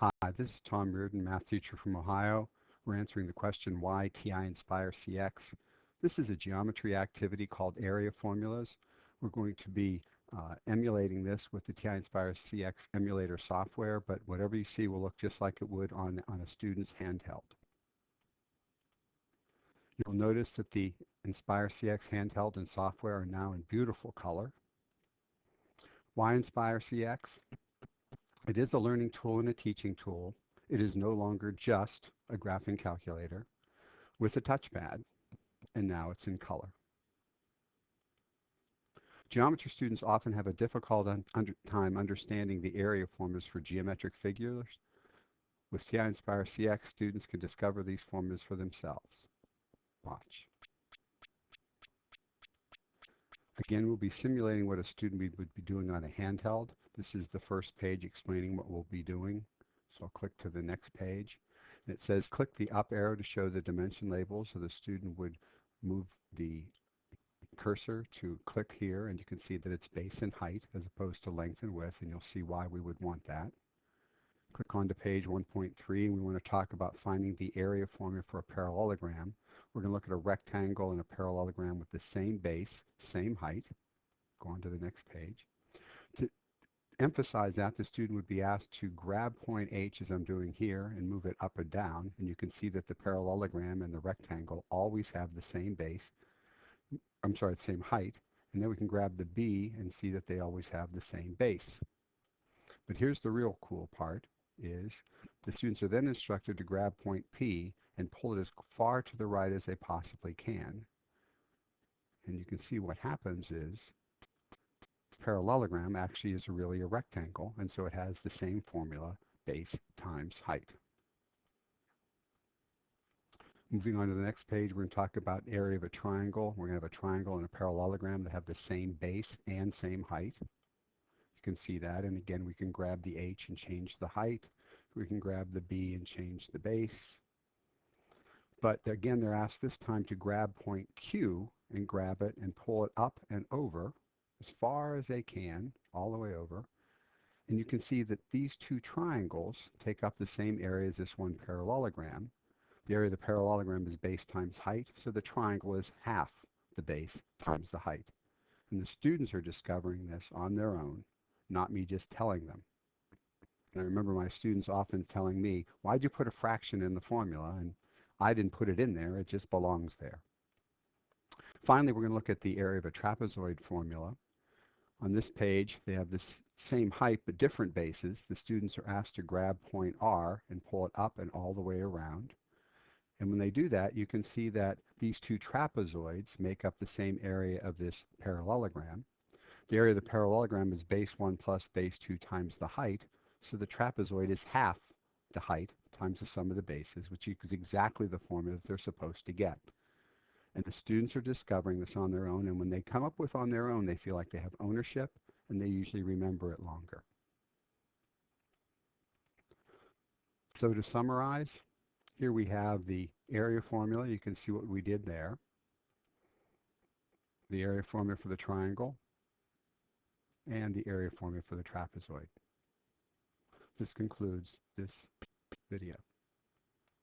Hi, this is Tom Reardon, math teacher from Ohio. We're answering the question, why TI-Nspire CX? This is a geometry activity called area formulas. We're going to be emulating this with the TI-Nspire CX emulator software, but whatever you see will look just like it would on a student's handheld. You'll notice that the Nspire CX handheld and software are now in beautiful color. Why Nspire CX? It is a learning tool and a teaching tool. It is no longer just a graphing calculator with a touchpad, and now it's in color. Geometry students often have a difficult time understanding the area formulas for geometric figures. With TI-Nspire CX, students can discover these formulas for themselves. Watch. Again, we'll be simulating what a student would be doing on a handheld. This is the first page explaining what we'll be doing. So I'll click to the next page. And it says click the up arrow to show the dimension labels. So the student would move the cursor to click here, and you can see that it's base and height as opposed to length and width, and you'll see why we would want that. Click on to page 1.3, and we want to talk about finding the area formula for a parallelogram. We're going to look at a rectangle and a parallelogram with the same base, same height. Go on to the next page. To emphasize that, the student would be asked to grab point H as I'm doing here and move it up or down, and you can see that the parallelogram and the rectangle always have the same base, the same height, and then we can grab the B and see that they always have the same base. But here's the real cool part, is the students are then instructed to grab point P and pull it as far to the right as they possibly can. And you can see what happens is the parallelogram actually is really a rectangle, and so it has the same formula, base times height. Moving on to the next page, we're going to talk about area of a triangle. We're going to have a triangle and a parallelogram that have the same base and same height. You can see that, and again, we can grab the H and change the height. We can grab the B and change the base. But again, they're asked this time to grab point Q and grab it and pull it up and over as far as they can, all the way over. And you can see that these two triangles take up the same area as this one parallelogram. The area of the parallelogram is base times height, so the triangle is half the base times the height. And the students are discovering this on their own, not me just telling them. And I remember my students often telling me, why'd you put a fraction in the formula? And I didn't put it in there, it just belongs there. Finally, we're going to look at the area of a trapezoid formula. On this page, they have this same height but different bases. The students are asked to grab point R and pull it up and all the way around. And when they do that, you can see that these two trapezoids make up the same area of this parallelogram. The area of the parallelogram is base 1 plus base 2 times the height, so the trapezoid is half the height times the sum of the bases, which is exactly the formula that they're supposed to get. And the students are discovering this on their own, and when they come up with on their own, they feel like they have ownership, and they usually remember it longer. So to summarize, here we have the area formula. You can see what we did there. The area formula for the triangle and the area formula for the trapezoid. This concludes this video.